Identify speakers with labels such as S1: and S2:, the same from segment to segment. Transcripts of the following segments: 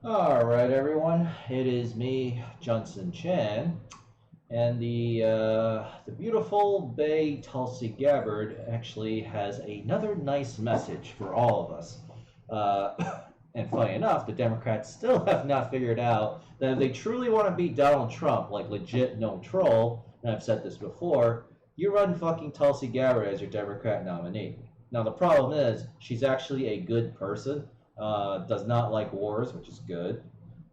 S1: All right, everyone. It is me, Johnson Chan, and the beautiful Bay Tulsi Gabbard actually has another nice message for all of us. And funny enough, the Democrats still have not figured out that if they truly want to beat Donald Trump, like legit no troll, and I've said this before, you run fucking Tulsi Gabbard as your Democrat nominee. Now the problem is she's actually a good person, does not like wars, which is good.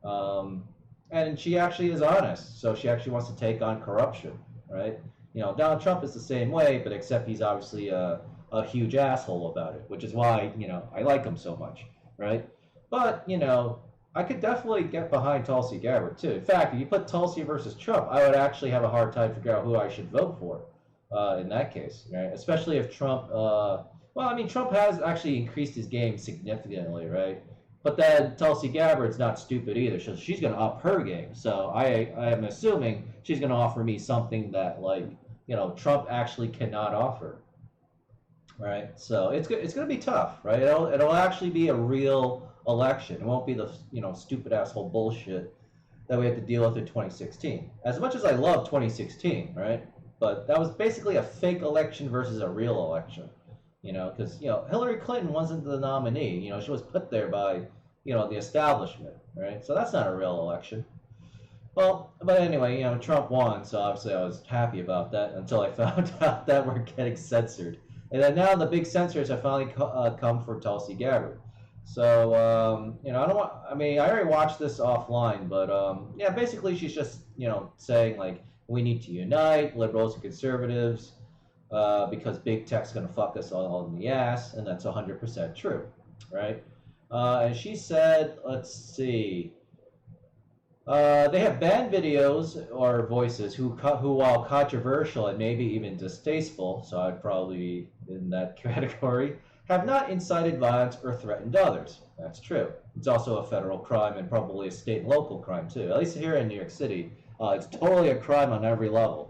S1: And she actually is honest, so she actually wants to take on corruption, right? Donald Trump is the same way, but except he's obviously a huge asshole about it, which is why I like him so much, right? But I could definitely get behind Tulsi Gabbard too. In fact, if you put Tulsi versus Trump, I would actually have a hard time figuring out who I should vote for in that case, right? Especially if Trump. Well, I mean, Trump has actually increased his game significantly, right? But then Tulsi Gabbard's not stupid either, so she's going to up her game. So I am assuming she's going to offer me something that Trump actually cannot offer, right? So it's going to be tough, right? It'll actually be a real election. It won't be the stupid asshole bullshit that we had to deal with in 2016. As much as I love 2016, right? But that was basically a fake election versus a real election. Because Hillary Clinton wasn't the nominee. She was put there by the establishment, right? So that's not a real election. Well, but anyway, Trump won, so obviously I was happy about that until I found out that we're getting censored, and then now the big censors have finally come for Tulsi Gabbard. So I don't want. I mean, I already watched this offline, but yeah, basically she's just saying like we need to unite liberals and conservatives because big tech's going to fuck us all in the ass, and that's 100% true, right? And she said, let's see, they have banned videos or voices who, while controversial and maybe even distasteful, so I'd probably be in that category, have not incited violence or threatened others. That's true. It's also a federal crime and probably a state and local crime too. At least here in New York City, it's totally a crime on every level.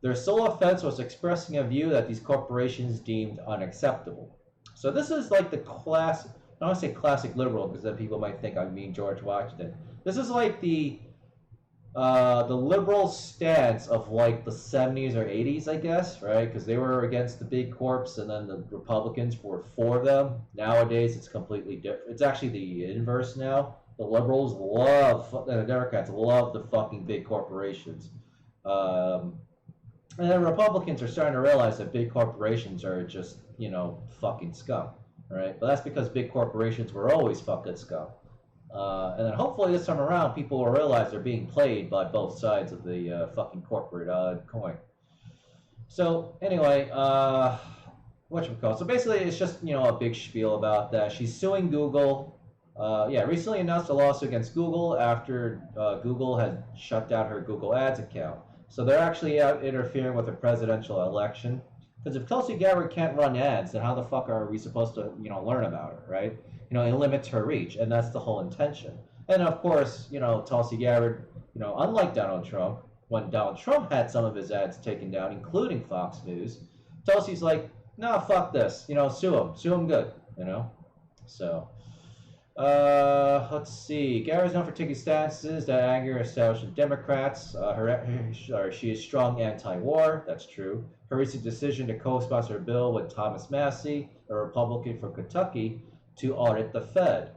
S1: Their sole offense was expressing a view that these corporations deemed unacceptable. So this is like the classic, I don't want to say classic liberal because then people might think I mean George Washington. This is like the liberal stance of like the 70s or 80s, I guess, right? Because they were against the big corps and then the Republicans were for them. Nowadays it's completely different. It's actually the inverse now. The liberals love, the Democrats love the fucking big corporations. And the Republicans are starting to realize that big corporations are just, fucking scum, right? But that's because big corporations were always fucking scum. And then hopefully this time around, people will realize they're being played by both sides of the fucking corporate coin. So anyway, whatchamacallit? So basically, it's just a big spiel about that. She's suing Google. Yeah, recently announced a lawsuit against Google after Google had shut down her Google Ads account. So they're actually out interfering with a presidential election. Because if Tulsi Gabbard can't run ads, then how the fuck are we supposed to, learn about her, right? It limits her reach, and that's the whole intention. And of course, Tulsi Gabbard, unlike Donald Trump, when Donald Trump had some of his ads taken down, including Fox News, Tulsi's like, no, fuck this, sue him good, So, let's see. Gabbard's known for taking stances that anger establishment Democrats. She is strong anti-war. That's true. Her recent decision to co-sponsor a bill with Thomas Massey, a Republican from Kentucky, to audit the Fed.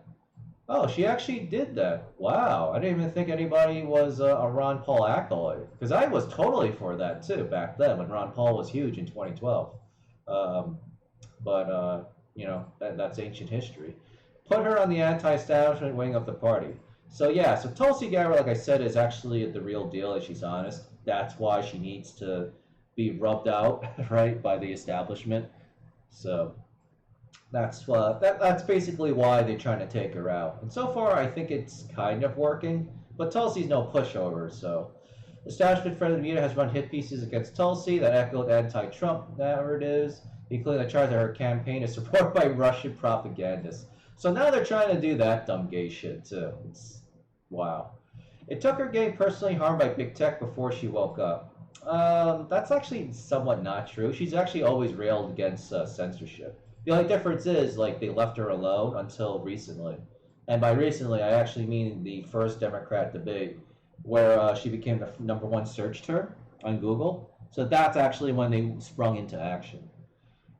S1: Oh, she actually did that. Wow. I didn't even think anybody was a Ron Paul acolyte. Because I was totally for that, too, back then, when Ron Paul was huge in 2012. That's ancient history. Put her on the anti-establishment wing of the party. So yeah, so Tulsi Gabbard, like I said, is actually the real deal if she's honest. That's why she needs to be rubbed out, right, by the establishment. So that's basically why they're trying to take her out. And so far, I think it's kind of working. But Tulsi's no pushover, so establishment-friendly media has run hit pieces against Tulsi that echoed anti-Trump narratives, including the charge that her campaign is supported by Russian propagandists. So now they're trying to do that dumb gay shit too. Wow. It took her getting personally harmed by big tech before she woke up. That's actually somewhat not true. She's actually always railed against censorship. The only difference is like they left her alone until recently. And by recently, I actually mean the first Democrat debate where she became the #1 search term on Google. So that's actually when they sprung into action.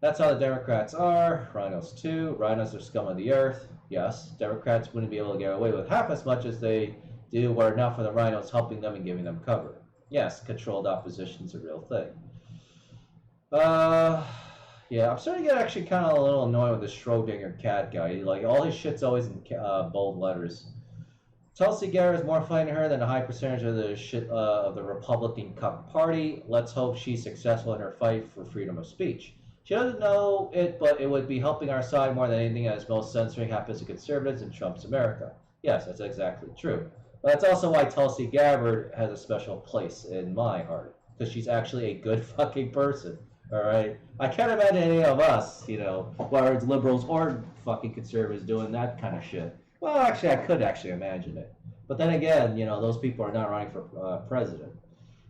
S1: That's how the Democrats are. Rhinos too. Rhinos are scum of the earth. Yes, Democrats wouldn't be able to get away with half as much as they do were it not for the rhinos helping them and giving them cover. Yes, controlled opposition is a real thing. Uh, yeah, I'm starting to get actually kind of a little annoyed with the Schrodinger cat guy. Like, all his shit's always in bold letters. Tulsi Gabbard is more fighting her than a high percentage of the shit of the Republican cuck party. Let's hope she's successful in her fight for freedom of speech. She doesn't know it, but it would be helping our side more than anything, as most censoring happens to conservatives in Trump's America. Yes, that's exactly true. But that's also why Tulsi Gabbard has a special place in my heart, because she's actually a good fucking person. All right, I can't imagine any of us, whether it's liberals or fucking conservatives, doing that kind of shit. Well, actually, I could actually imagine it. But then again, those people are not running for president.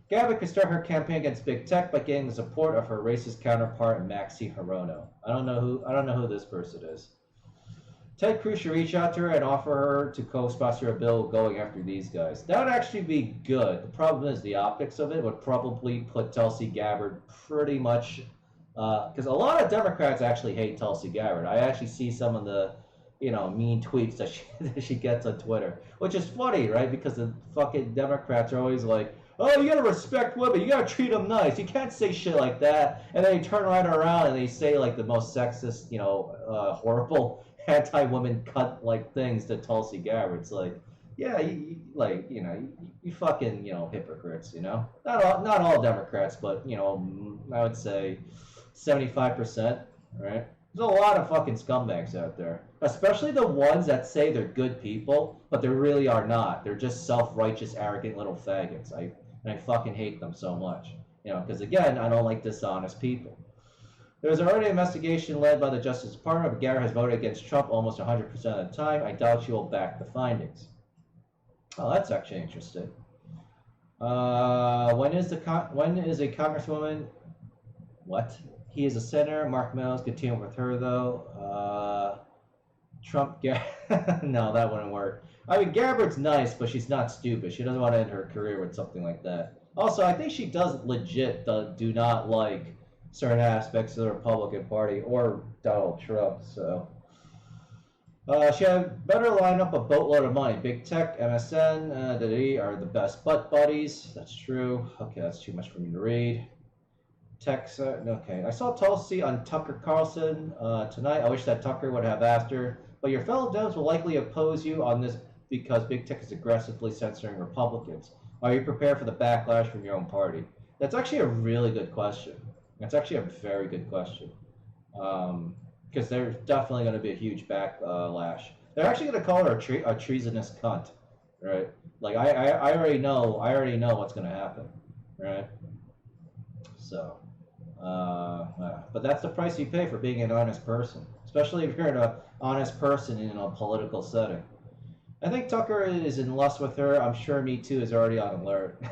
S1: Gabbard could start her campaign against big tech by getting the support of her racist counterpart Maxi Hirono. I don't know who this person is. Ted Cruz should reach out to her and offer her to co-sponsor a bill going after these guys. That would actually be good. The problem is the optics of it would probably put Tulsi Gabbard pretty much, because a lot of Democrats actually hate Tulsi Gabbard. I actually see some of the mean tweets that she gets on Twitter, which is funny, right? Because the fucking Democrats are always like, oh, you gotta respect women, you gotta treat them nice, you can't say shit like that, and then they turn right around and they say like the most sexist, horrible anti-women cut like things to Tulsi Gabbard. It's like, yeah, you fucking hypocrites, not all Democrats, but I would say 75%, right? There's a lot of fucking scumbags out there, especially the ones that say they're good people, but they really are not. They're just self-righteous, arrogant little faggots. I fucking hate them so much, because again, I don't like dishonest people. There's already an investigation led by the Justice Department, but Gabbard has voted against Trump almost 100% of the time. I doubt she will back the findings. Oh, that's actually interesting. When is a congresswoman? What? He is a senator. Mark Meadows, continue with her though. Trump, no, that wouldn't work. I mean, Gabbard's nice, but she's not stupid. She doesn't want to end her career with something like that. Also, I think she does legit do not like certain aspects of the Republican Party or Donald Trump. So she had better line up a boatload of money. Big Tech, MSN, are the best butt buddies. That's true. Okay, that's too much for me to read. Okay, I saw Tulsi on Tucker Carlson tonight. I wish that Tucker would have asked her. But your fellow Dems will likely oppose you on this because Big Tech is aggressively censoring Republicans. Are you prepared for the backlash from your own party? That's actually a really good question. That's actually a very good question. Because there's definitely going to be a huge backlash. They're actually going to call her a treasonous cunt, right? Like I already know what's going to happen, right? So, but that's the price you pay for being an honest person, especially if you're an honest person in a political setting. I think Tucker is in lust with her. I'm sure Me Too is already on alert.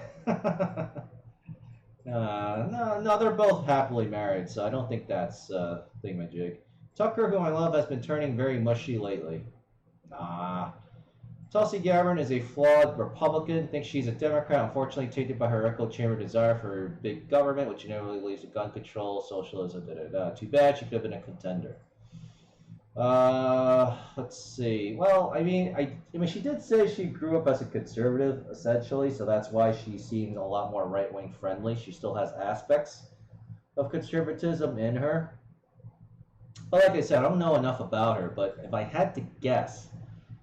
S1: No, they're both happily married, so I don't think that's thingamajig. Tucker, who I love, has been turning very mushy lately. Nah. Tulsi Gabbard is a flawed Republican, thinks she's a Democrat, unfortunately tainted by her echo chamber desire for big government, which inevitably leads to gun control, socialism, Too bad she could have been a contender. Let's see. Well, I mean, she did say she grew up as a conservative, essentially, so that's why she seems a lot more right-wing friendly. She still has aspects of conservatism in her. But like I said, I don't know enough about her, but if I had to guess,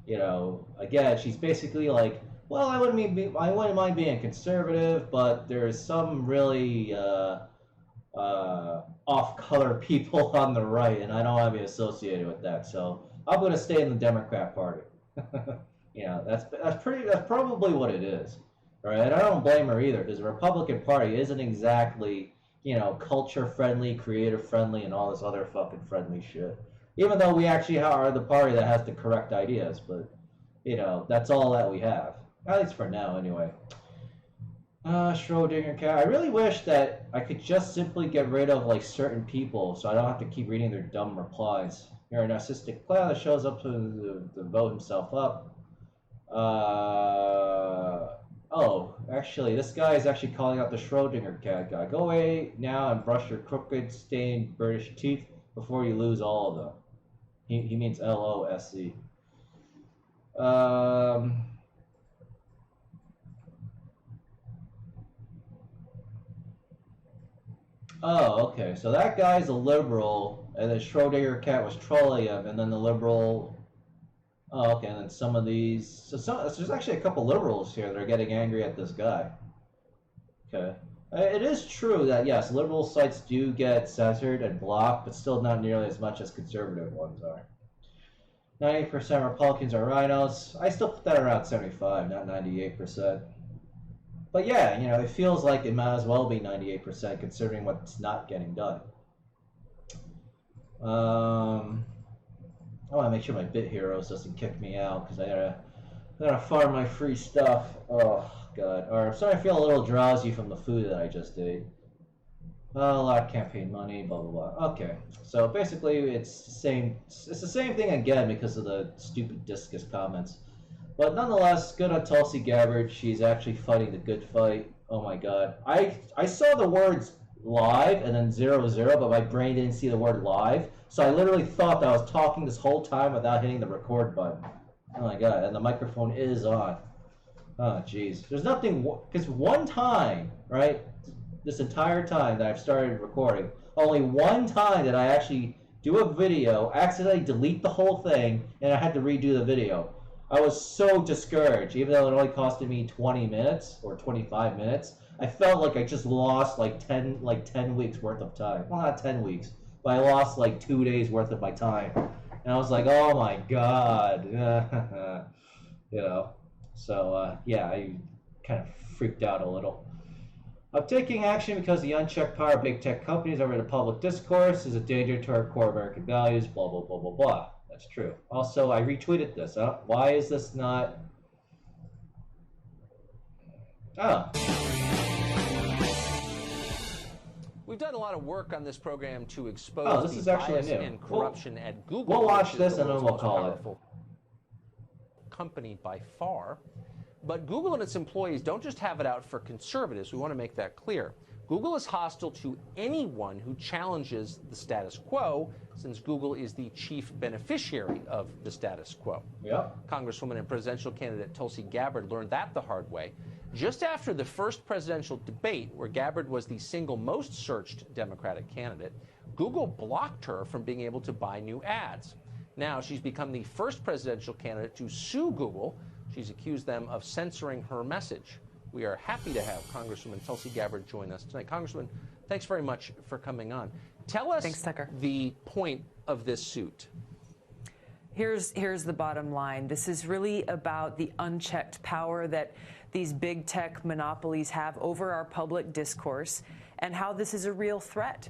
S1: again, she's basically like, well, I wouldn't mind being conservative, but there's some really off-color people on the right, and I don't want to be associated with that. So I'm going to stay in the Democrat Party. That's probably what it is, right? And I don't blame her either, because the Republican Party isn't exactly culture-friendly, creative-friendly, and all this other fucking friendly shit. Even though we actually are the party that has the correct ideas, but, that's all that we have. At least for now, anyway. Schrodinger cat. I really wish that I could just simply get rid of, certain people so I don't have to keep reading their dumb replies. You're a narcissistic clown that shows up to vote himself up. Oh, actually, this guy is actually calling out the Schrodinger cat guy. Go away now and brush your crooked, stained British teeth before you lose all of them. He means LOSE. Oh, okay. So that guy's a liberal, and then Schrodinger cat was trolling him, and then the liberal. Oh, okay. And then some of these. So there's actually a couple liberals here that are getting angry at this guy. Okay. It is true that, yes, liberal sites do get censored and blocked, but still not nearly as much as conservative ones are. 90% Republicans are rhinos. I still put that around 75, not 98%. But yeah, you know, it feels like it might as well be 98% considering what's not getting done. I want to make sure my Bit Heroes doesn't kick me out because I gotta farm my free stuff. Oh god. Or I'm starting to feel a little drowsy from the food that I just ate. A lot of campaign money, blah blah blah. Okay, so basically it's the same. It's the same thing again because of the stupid discus comments. But nonetheless, good on Tulsi Gabbard. She's actually fighting the good fight. Oh my god, I saw the words live and then 00, but my brain didn't see the word live. So I literally thought that I was talking this whole time without hitting the record button. Oh my god, and the microphone is on. Oh jeez, there's nothing because one time, right? This entire time that I've started recording, only one time did I actually do a video, accidentally delete the whole thing, and I had to redo the video. I was so discouraged, even though it only costed me 20 minutes or 25 minutes. I felt like I just lost like 10 weeks worth of time. Well, not 10 weeks, but I lost like 2 days worth of my time. And I was like, oh my god. You know, so yeah, I kind of freaked out a little. I'm taking action because the unchecked power of big tech companies over the public discourse is a danger to our core American values, blah, blah, blah, blah, blah. That's true. Also, I retweeted this. Why is this not... Oh.
S2: We've done a lot of work on this program to expose
S1: this is
S2: the
S1: actually
S2: bias
S1: new.
S2: and corruption at Google.
S1: We'll watch this and then we'll call it.
S2: Company by far. But Google and its employees don't just have it out for conservatives. We want to make that clear. Google is hostile to anyone who challenges the status quo, since Google is the chief beneficiary of the status quo.
S1: Yep.
S2: Congresswoman and presidential candidate Tulsi Gabbard learned that the hard way. Just after the first presidential debate, where Gabbard was the single most searched Democratic candidate, Google blocked her from being able to buy new ads. Now she's become the first presidential candidate to sue Google. She's accused them of censoring her message. We are happy to have Congresswoman Tulsi Gabbard join us tonight. Congresswoman, thanks very much for coming on. Tell us the point of this suit.
S3: Here's the bottom line. This is really about the unchecked power that these big tech monopolies have over our public discourse and how this is a real threat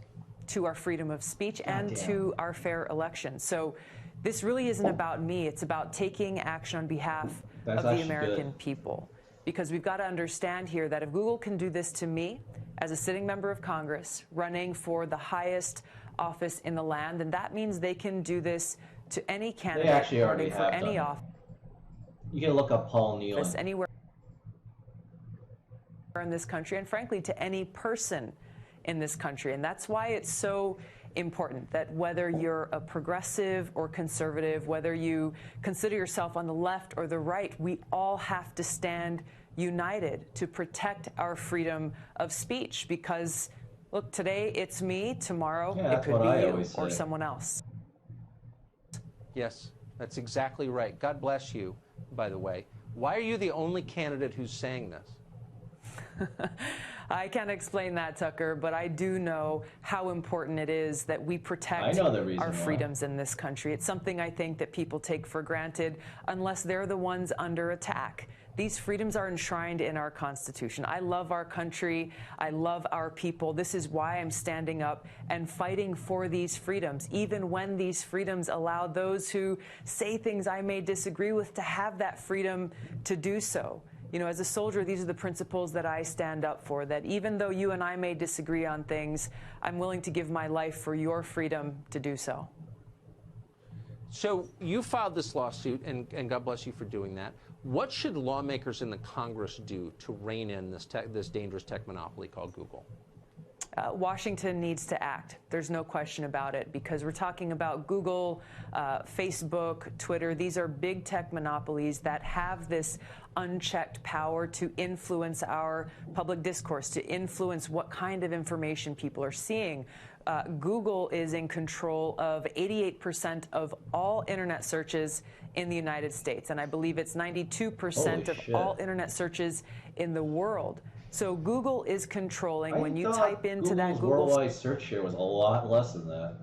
S3: to our freedom of speech and to our fair election. So this really isn't about me. It's about taking action on behalf of the American people. Because we've got to understand here that if Google can do this to me as a sitting member of Congress running for the highest office in the land, then that means they can do this to any candidate running for any office.
S1: You can look up Paul Neal.
S3: Anywhere in this country, and frankly, to any person in this country. And that's why it's so important that whether you're a progressive or conservative, whether you consider yourself on the left or the right, we all have to stand united to protect our freedom of speech. Because, look, today it's me, tomorrow it could be you or someone else.
S2: Yes, that's exactly right. God bless you, by the way. Why are you the only candidate who's saying this?
S3: I can't explain that, Tucker, but I do know how important it is that we protect our freedoms in this country. It's something I think that people take for granted unless they're the ones under attack. These freedoms are enshrined in our Constitution. I love our country. I love our people. This is why I'm standing up and fighting for these freedoms, even when these freedoms allow those who say things I may disagree with to have that freedom to do so. You know, as a soldier, these are the principles that I stand up for, that even though you and I may disagree on things, I'm willing to give my life for your freedom to do so.
S2: So you filed this lawsuit, and God bless you for doing that. What should lawmakers in the Congress do to rein in this dangerous tech monopoly called Google?
S3: Washington needs to act. There's no question about it, because we're talking about Google, Facebook, Twitter. These are big tech monopolies that have this unchecked power to influence our public discourse, to influence what kind of information people are seeing. Google is in control of 88% of all internet searches in the United States, and I believe it's 92% of all internet searches in the world. So Google is controlling. When you type into that Google
S1: worldwide search share was a lot less than that.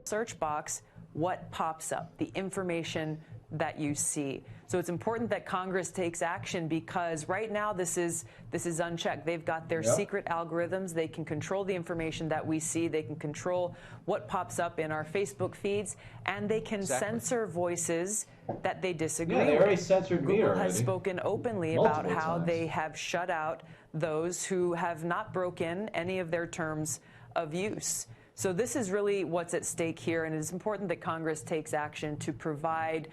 S3: Search box, what pops up, the information that you see. So it's important that Congress takes action, because right now this is unchecked. They've got their secret algorithms. They can control the information that we see. They can control what pops up in our Facebook feeds, and they can censor voices that they disagree with.
S1: Yeah, they already censored me
S3: Google
S1: already.
S3: has spoken openly about how they have shut out those who have not broken any of their terms of use. So this is really what's at stake here, and it is important that Congress takes action to provide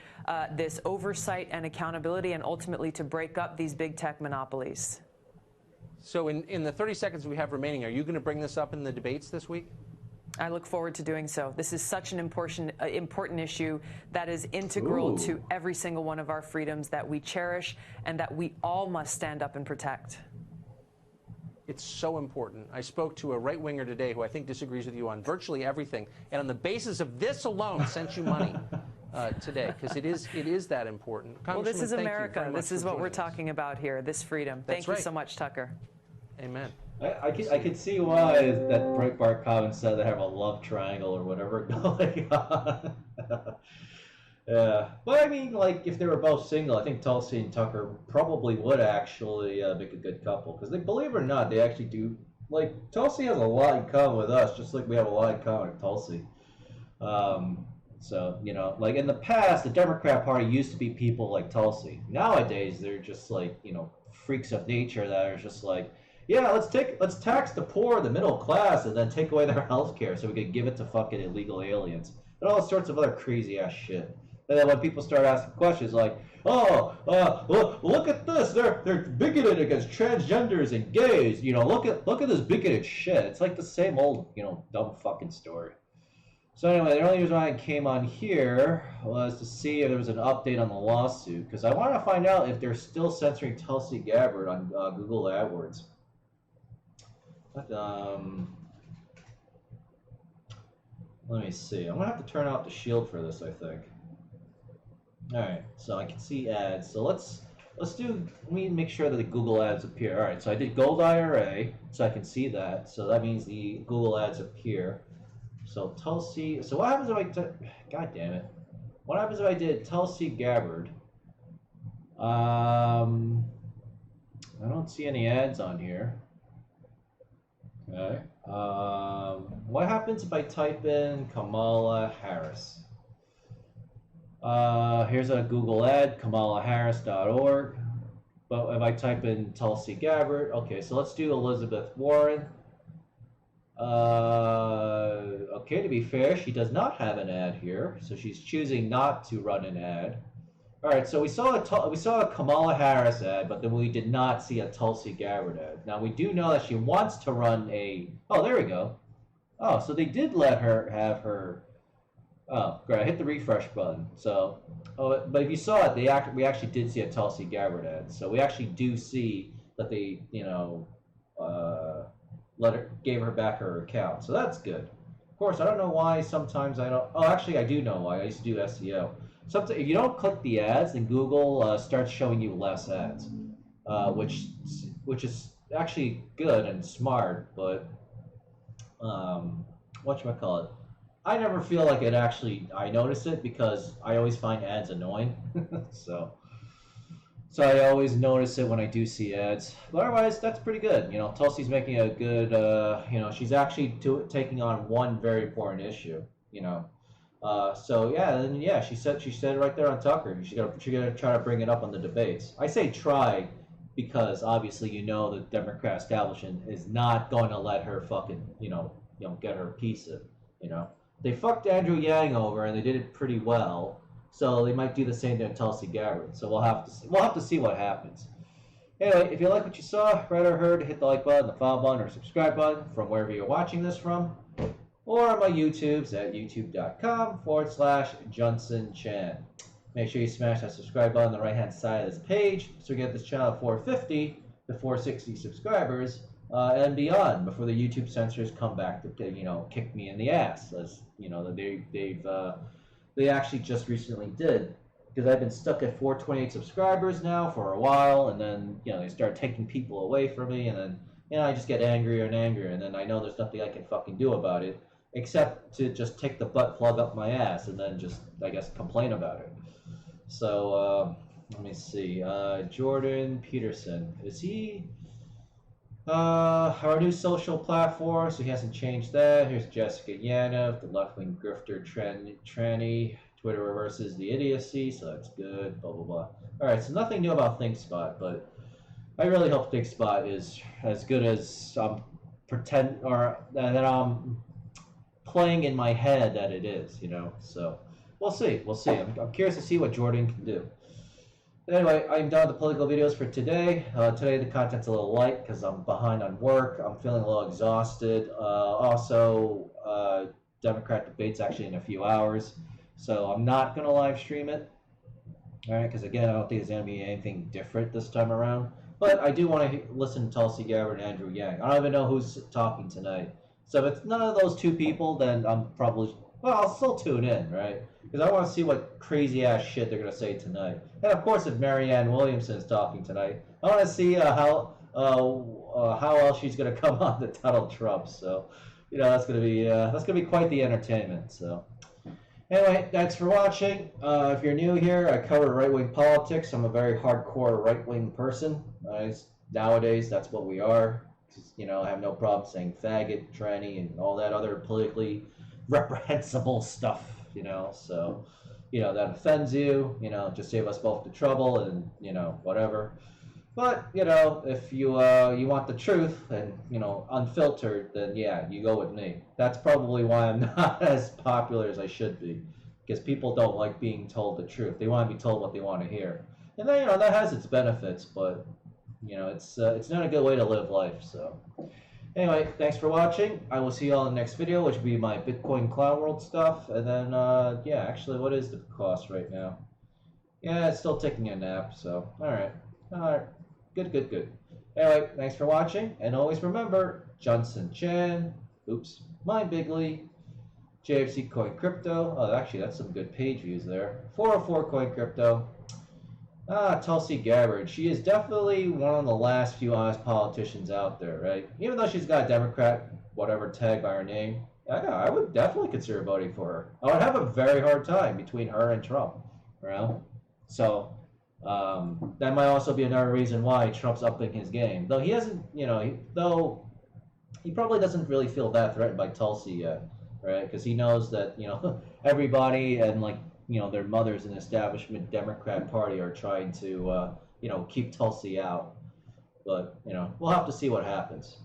S3: this oversight and accountability, and ultimately to break up these big tech monopolies.
S2: So in the 30 seconds we have remaining, are you going to bring this up in the debates this week?
S3: I look forward to doing so. This is such an important issue that is integral to every single one of our freedoms that we cherish and that we all must stand up and protect.
S2: It's so important. I spoke to a right-winger today who I think disagrees with you on virtually everything, and on the basis of this alone sent you money today, because it is that important.
S3: Well, this is America. This is what we're talking about here, this freedom. Thank you so much, Tucker.
S2: Amen.
S1: I could see why that Breitbart comment said they have a love triangle or whatever going on. Yeah, but I mean, like, if they were both single, I think Tulsi and Tucker probably would actually make a good couple, because they, believe it or not, they actually do. Like, Tulsi has a lot in common with us, just like we have a lot in common with Tulsi. So, you know, like in the past, the Democrat Party used to be people like Tulsi. Nowadays, they're just like, you know, freaks of nature that are just like, yeah, let's tax the poor, the middle class, and then take away their health care so we can give it to fucking illegal aliens and all sorts of other crazy ass shit. And then when people start asking questions like, "Oh, look at this! They're bigoted against transgenders and gays. You know, look at this bigoted shit." It's like the same old, you know, dumb fucking story. So anyway, the only reason why I came on here was to see if there was an update on the lawsuit, because I want to find out if they're still censoring Tulsi Gabbard on Google AdWords. But let me see. I'm gonna have to turn off the shield for this, I think. Alright, so I can see ads. So let me make sure that the Google ads appear. Alright, so I did Gold IRA, so I can see that. So that means the Google ads appear. So Tulsi, so what happens if God damn it. What happens if I did Tulsi Gabbard? I don't see any ads on here. Okay. What happens if I type in Kamala Harris? Here's a Google ad, kamalaharris.org. But if I type in Tulsi Gabbard, okay, so let's do Elizabeth Warren. Okay, to be fair, she does not have an ad here, so she's choosing not to run an ad. All right, so we saw a Kamala Harris ad, but then we did not see a Tulsi Gabbard ad. Now we do know that she wants to run a. Oh, there we go. Oh, so they did let her have her. Oh, great! I hit the refresh button. So, but if you saw it, we actually did see a Tulsi Gabbard ad. So we actually do see that they, you know, gave her back her account. So that's good. Of course, I don't know why sometimes I don't. Oh, actually, I do know why. I used to do SEO. Sometimes if you don't click the ads, then Google starts showing you less ads, which is actually good and smart. But whatchamacallit? I never feel like I notice it, because I always find ads annoying. so I always notice it when I do see ads. But otherwise, that's pretty good. You know, Tulsi's making a good, you know, she's actually taking on one very important issue, you know. So yeah, and yeah, she said it right there on Tucker. She's gonna try to bring it up on the debates. I say try, because obviously, you know, the Democrat establishment is not going to let her fucking, you know, get her piece of, you know. they fucked Andrew Yang over, and they did it pretty well. So they might do the same to Tulsi Gabbard. So we'll have to see. We'll have to see what happens. Anyway, if you like what you saw, read or heard, hit the like button, the follow button, or subscribe button from wherever you're watching this from, or on my YouTubes at youtube.com/Johnson Chan. Make sure you smash that subscribe button on the right-hand side of this page so we get this channel at 450 to 460 subscribers and beyond before the YouTube censors come back to kick me in the ass, as they actually just recently did, because I've been stuck at 428 subscribers now for a while, and then they start taking people away from me, and then I just get angrier and angrier, and then I know there's nothing I can fucking do about it except to just take the butt plug up my ass and then just, I guess, complain about it. So let me see. Jordan Peterson, is he our new social platform? So he hasn't changed that. Here's Jessica Yanov, the left-wing grifter tranny. Twitter reverses the idiocy, so that's good. Blah blah blah. All right, so nothing new about ThinkSpot, but I really hope ThinkSpot is as good as that I'm playing in my head that it is. So we'll see. I'm curious to see what Jordan can do. Anyway, I'm done with the political videos for today. Today the content's a little light because I'm behind on work. I'm feeling a little exhausted. Also, Democrat debate's actually in a few hours, so I'm not going to live stream it. All right, because again, I don't think there's going to be anything different this time around. But I do want to listen to Tulsi Gabbard and Andrew Yang. I don't even know who's talking tonight. So if it's none of those two people, then I'm probably... Well, I'll still tune in, right? Because I want to see what crazy-ass shit they're going to say tonight. And, of course, if Marianne Williamson's talking tonight, I want to see how else she's going to come on to Donald Trump. So, that's going to be quite the entertainment. So, anyway, thanks for watching. If you're new here, I cover right-wing politics. I'm a very hardcore right-wing person. Nowadays, that's what we are. I have no problem saying faggot, tranny, and all that other politically reprehensible stuff, so that offends you, just save us both the trouble and whatever. But if you want the truth and unfiltered, then yeah, you go with me. That's probably why I'm not as popular as I should be, because people don't like being told the truth. They want to be told what they want to hear, and then that has its benefits, but it's not a good way to live life. So anyway, thanks for watching. I will see you all in the next video, which will be my Bitcoin Clown World stuff. And then, yeah, actually, what is the cost right now? Yeah, it's still taking a nap, so, all right. Good. Anyway, thanks for watching, and always remember, Johnson Chan, my bigly, JFC Coin Crypto. Oh, actually, that's some good page views there. 404 Coin Crypto. Tulsi Gabbard. She is definitely one of the last few honest politicians out there, right? Even though she's got a Democrat, whatever tag by her name, I would definitely consider voting for her. I would have a very hard time between her and Trump, So, that might also be another reason why Trump's upping his game. Though he hasn't, though he probably doesn't really feel that threatened by Tulsi yet, right? Because he knows that, everybody and, their mothers in the establishment Democrat Party are trying to, keep Tulsi out. But, we'll have to see what happens.